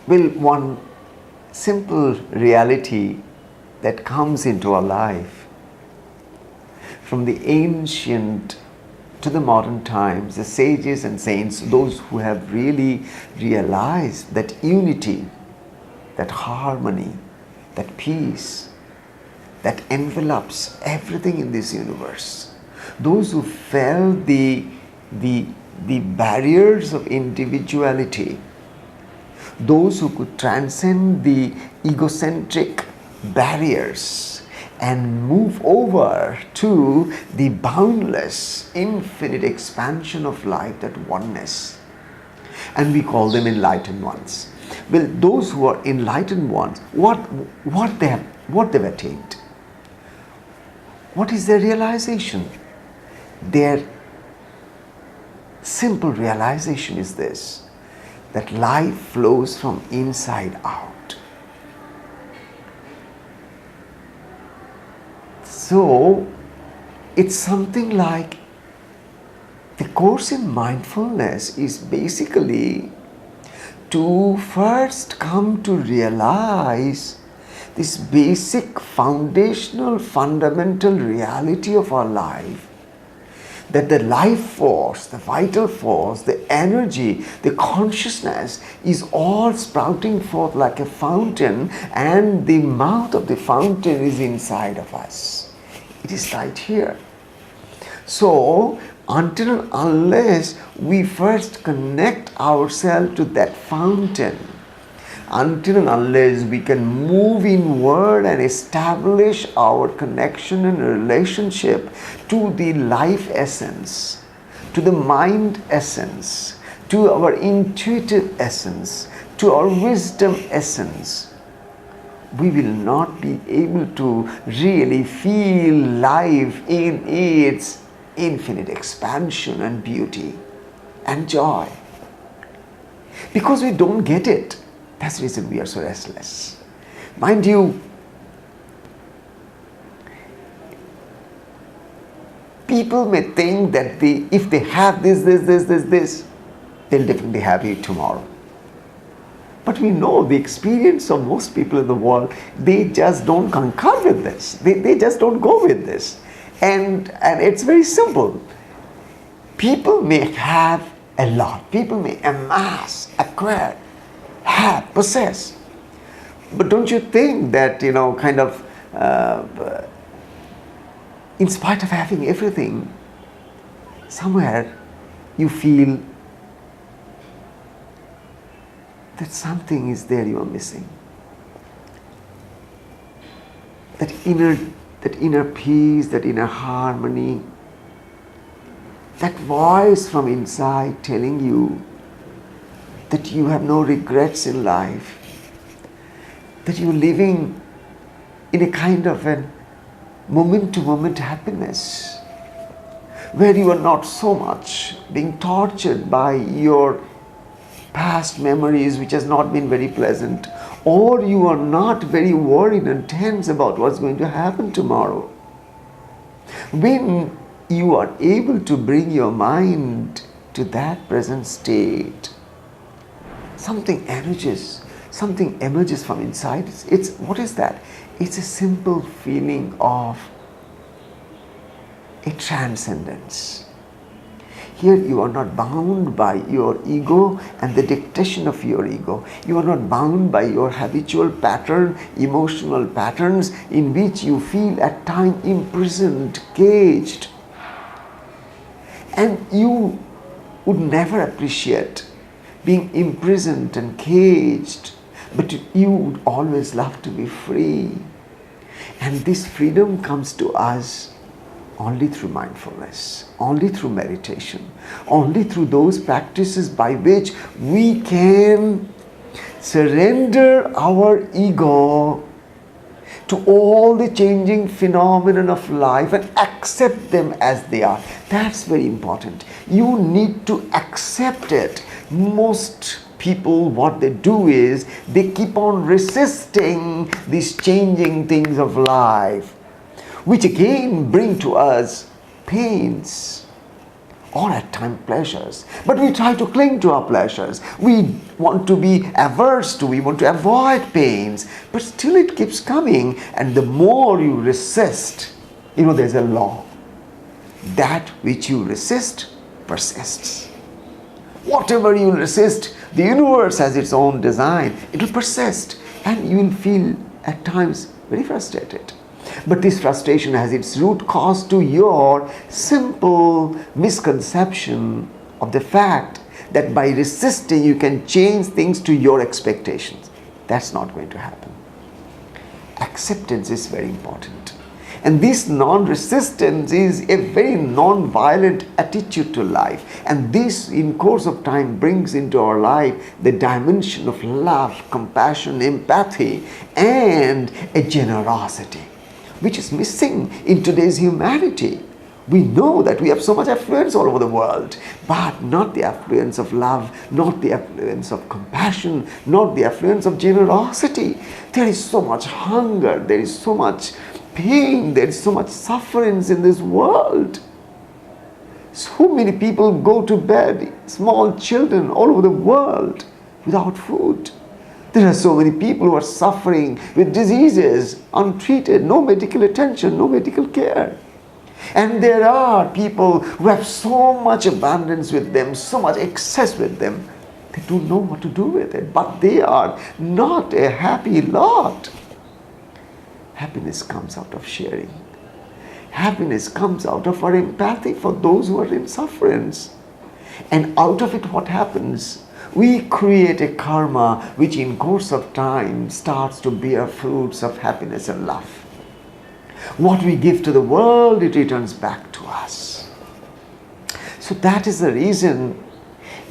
Well, one simple reality that comes into our life from the ancient to the modern times, the sages and saints, those who have really realized that unity, that harmony, that peace, that envelops everything in this universe. Those who felt the barriers of individuality, those who could transcend the egocentric barriers and move over to the boundless, infinite expansion of life, that oneness. And we call them enlightened ones. Well, those who are enlightened ones, what they've attained? What is their realization? Their simple realization is this, that life flows from inside out. So, it's something like the course in mindfulness is basically to first come to realize this basic foundational fundamental reality of our life, that the life force, the vital force, the energy, the consciousness is all sprouting forth like a fountain, and the mouth of the fountain is inside of us. It is right here. So, until and unless we first connect ourselves to that fountain, until and unless we can move inward and establish our connection and relationship to the life essence, to the mind essence, to our intuitive essence, to our wisdom essence, we will not be able to really feel life in its infinite expansion and beauty and joy. Because we don't get it. That's the reason we are so restless. Mind you, people may think that if they have this, they'll definitely have it tomorrow. But we know the experience of most people in the world, they just don't concur with this. They just don't go with this. And it's very simple. People may have a lot. People may amass, acquire, have, possess. But don't you think that, in spite of having everything, somewhere you feel that something is there you are missing. That inner peace, that inner harmony, that voice from inside telling you that you have no regrets in life, that you're living in a kind of a moment-to-moment happiness, where you are not so much being tortured by your past memories which has not been very pleasant, or you are not very worried and tense about what's going to happen tomorrow. When you are able to bring your mind to that present state, something emerges from inside. It's what is that? It's a simple feeling of a transcendence. Here you are not bound by your ego and the dictation of your ego. You are not bound by your habitual pattern, emotional patterns in which you feel at times imprisoned, caged. And you would never appreciate being imprisoned and caged, but you would always love to be free. And this freedom comes to us only through mindfulness, only through meditation, only through those practices by which we can surrender our ego to all the changing phenomena of life and accept them as they are. That's very important. You need to accept it. Most people, what they do is they keep on resisting these changing things of life, which again bring to us pains, or at times pleasures. But we try to cling to our pleasures. We want to be averse to, we want to avoid pains, but still it keeps coming. And the more you resist, there's a law. That which you resist persists. Whatever you resist, the universe has its own design. It will persist, and you will feel at times very frustrated. But this frustration has its root cause to your simple misconception of the fact that by resisting you can change things to your expectations. That's not going to happen. Acceptance is very important. And this non-resistance is a very non-violent attitude to life. And this, in course of time, brings into our life the dimension of love, compassion, empathy, and a generosity, which is missing in today's humanity. We know that we have so much affluence all over the world, but not the affluence of love, not the affluence of compassion, not the affluence of generosity. There is so much hunger, there is so much pain, there is so much suffering in this world. So many people go to bed, small children all over the world, without food. There are so many people who are suffering with diseases, untreated, no medical attention, no medical care. And there are people who have so much abundance with them, so much excess with them, they don't know what to do with it, but they are not a happy lot. Happiness comes out of sharing. Happiness comes out of our empathy for those who are in sufferance. And out of it, what happens? We create a karma which in course of time starts to bear fruits of happiness and love. What we give to the world, it returns back to us. So that is the reason,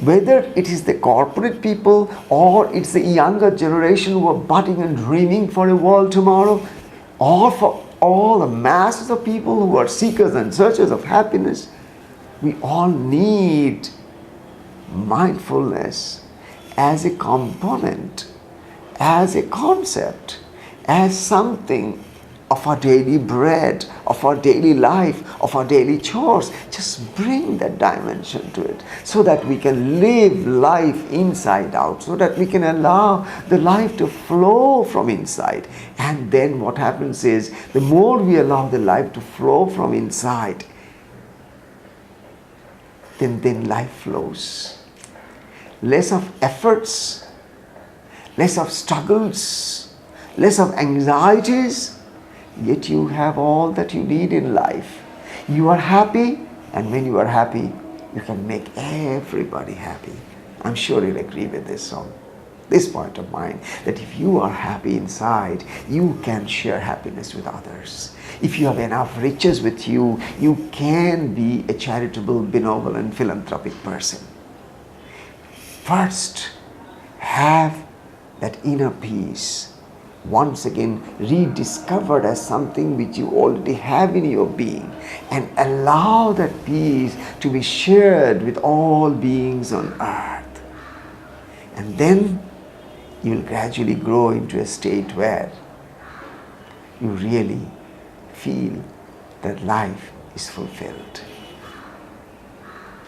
whether it is the corporate people or it's the younger generation who are budding and dreaming for a world tomorrow, or for all the masses of people who are seekers and searchers of happiness, we all need mindfulness as a component, as a concept, as something of our daily bread, of our daily life, of our daily chores. Just bring that dimension to it so that we can live life inside out, so that we can allow the life to flow from inside. And then what happens is, the more we allow the life to flow from inside, then life flows. Less of efforts, less of struggles, less of anxieties, yet you have all that you need in life. You are happy, and when you are happy, you can make everybody happy. I'm sure you'll agree with this on this point of mine, that if you are happy inside, you can share happiness with others. If you have enough riches with you, you can be a charitable, benevolent, philanthropic person. First, have that inner peace once again rediscovered as something which you already have in your being, and allow that peace to be shared with all beings on earth. And then you will gradually grow into a state where you really feel that life is fulfilled.